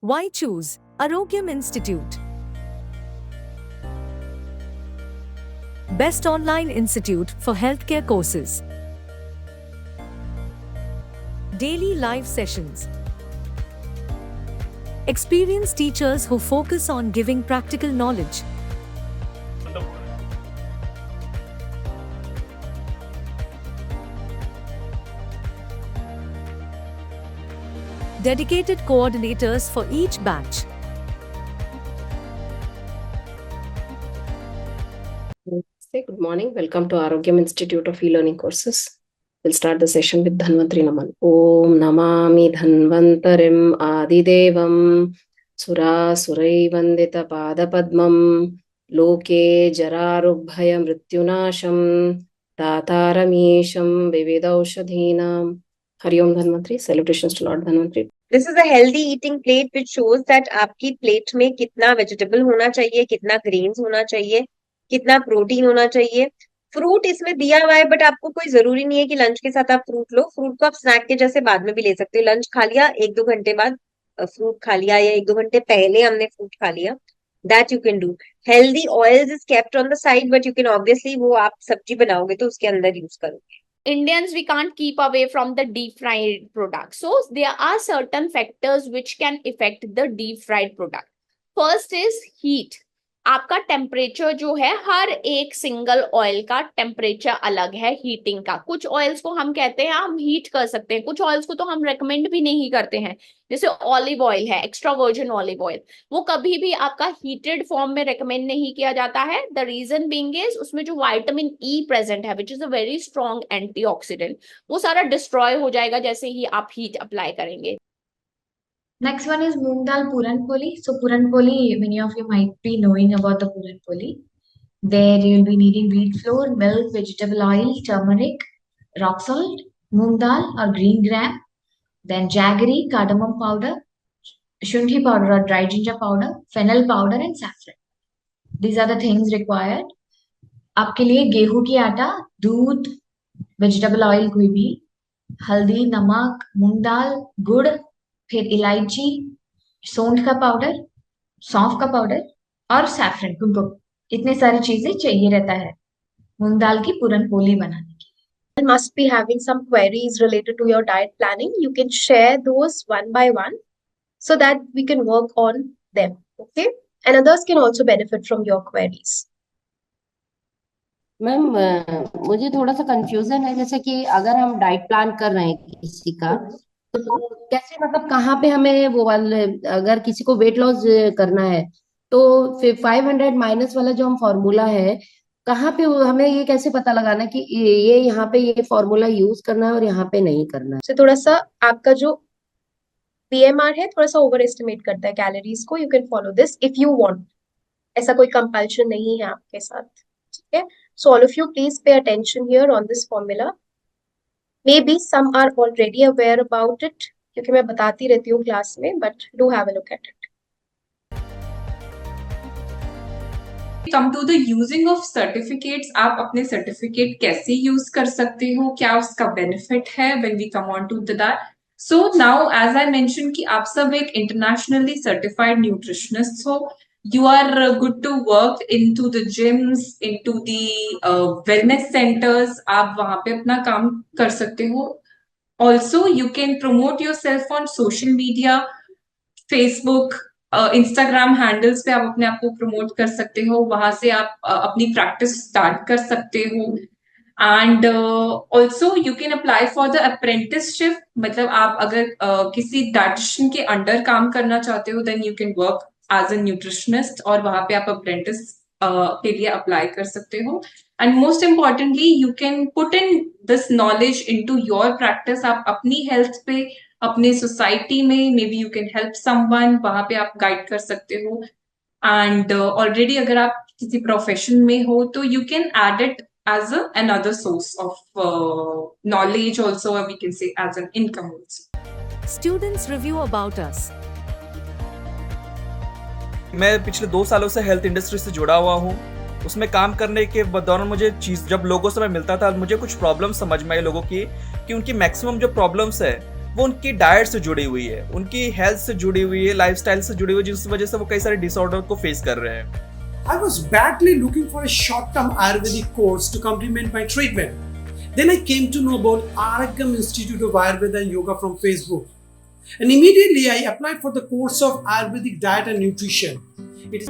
Why choose Arogyam Institute? Best online institute for healthcare courses. Daily live sessions. Experienced teachers who focus on giving practical knowledge. Dedicated coordinators for each batch. Good morning. Welcome to Arogyam Institute of E-Learning Courses. We'll start the session with Dhanvantri Naman. Om Namami Dhanvantarim Adidevam Surasurai Vandita Padapadmam Loke Jararubhaya Mrityunasham Tataramisham Vividaushadhinam. Hari Om Dhanvantri. Salutations to Lord Dhanvantri. This is a healthy eating plate which shows that आपकी plate में कितना vegetable होना चाहिए, कितना grains होना चाहिए, कितना protein होना चाहिए. फ्रूट इसमें दिया हुआ है बट आपको कोई जरूरी नहीं है कि लंच के साथ आप फ्रूट लो. फ्रूट को आप स्नैक के जैसे बाद में भी ले सकते हो. लंच खा लिया, 1-2 घंटे बाद फ्रूट खा लिया, या 1-2 घंटे पहले हमने फ्रूट खा लिया. That you can do. Healthy oils is kept on the side but you can obviously, वो आप सब्जी बनाओगे तो उसके अंदर यूज करोगे. Indians, we can't keep away from the deep fried products. So there are certain factors which can affect the deep fried product. First is heat. आपका temperature जो है, हर एक सिंगल ऑयल का टेम्परेचर अलग है हीटिंग का. कुछ ऑयल्स को हम कहते हैं हम हीट कर सकते हैं, कुछ ऑयल्स को तो हम रेकमेंड भी नहीं करते हैं. जैसे ऑलिव ऑयल है, एक्स्ट्रा वर्जिन ऑलिव ऑयल, वो कभी भी आपका हीटेड फॉर्म में रेकमेंड नहीं किया जाता है. द रीजन बीइंग इज उसमें जो विटामिन ई प्रेजेंट है which is a very strong antioxidant, वो सारा डिस्ट्रॉय हो जाएगा जैसे ही आप हीट अप्लाई करेंगे. Next one is moong dal puran poli. So puran poli, many of you might be knowing about the puran poli. There you'll be needing wheat flour, milk, vegetable oil, turmeric, rock salt, moong dal or green gram, then jaggery, cardamom powder, shunthi powder or dry ginger powder, fennel powder and saffron. These are the things required. आपके लिए गेहूं की आटा, दूध, vegetable oil कोई भी, हल्दी, नमक, मूंग दाल, गुड़, फिर इलायची, सौंठ का पाउडर, सौंफ का पाउडर और सैफरन, कुमकुम. इतने सारी चीजें चाहिए रहता है मूंग दाल की पूरन पोली बनाने के लिए. Must be having some queries related to your diet planning. You can share those one by one so that we can work on them. Okay, and others can also benefit from your queries. Ma'am, मुझे थोड़ा सा confusion है. जैसे कि अगर हम diet plan कर रहे हैं किसी का, तो कैसे, मतलब कहाँ पे हमें वो वाले, अगर किसी को वेट लॉस करना है तो 500 माइनस वाला जो हम फॉर्मूला है, कहाँ पे हमें ये कैसे पता लगाना कि ये यहाँ पे ये फॉर्मूला यूज करना है और यहाँ पे नहीं करना है. So थोड़ा सा आपका जो BMR है थोड़ा सा ओवर एस्टिमेट करता है कैलोरीज को. You can follow this if you want. ऐसा कोई कंपल्शन नहीं है आपके साथ. ठीक है. So all of you please pay attention here on this formula. Maybe some are already aware about it क्योंकि मैं बताती रहती हूँ क्लास में, but do have a look at it. Come to the using of certificates. आप अपने certificate कैसे use कर सकते हो, क्या उसका बेनिफिट है when we come on to that. So now as I mentioned कि आप सब एक internationally certified nutritionist हो. You are good to work into the gyms, into the wellness centers. आप वहां पे अपना काम कर सकते हो. Also, you can promote yourself on social media, Facebook, Instagram handles पे आप अपने आप को प्रमोट कर सकते हो. वहां से आप अपनी प्रैक्टिस स्टार्ट कर सकते हो. And also you can apply for the apprenticeship. मतलब आप अगर किसी डाइटिशियन के अंडर काम करना चाहते हो, then you can work as a nutritionist, और वहां पे आप अप्रेंटिस के लिए अप्लाई कर सकते हो. And most importantly you can put in this knowledge into your practice. आप अपनी हेल्थ पे, अपने सोसाइटी में, may be you can help someone, वहां पे आप गाइड कर सकते हो. एंड ऑलरेडी अगर आप किसी प्रोफेशन में हो तो you can add it as another source of knowledge also, or we can say as an income also. Students review about us. मैं पिछले 2 सालों से हेल्थ इंडस्ट्री से जुड़ा हुआ हूँ. उसमें काम करने के दौरान मुझे जब लोगों से मैं मिलता था, मुझे कुछ प्रॉब्लम समझ में आई लोगों की, कि उनकी मैक्सिमम जो प्रॉब्लम्स है वो उनकी डाइट से जुड़ी हुई है, उनकी हेल्थ से जुड़ी हुई है, लाइफस्टाइल से जुड़ी हुई है, जिस वजह से वो कई सारे डिसऑर्डर को फेस कर रहे हैं। I was badly looking for a short-term Ayurvedic course to complement my treatment. Then I came to know about Araggam Institute of Ayurveda and Yoga from Facebook. And immediately I applied for the course of Ayurvedic diet and nutrition. It is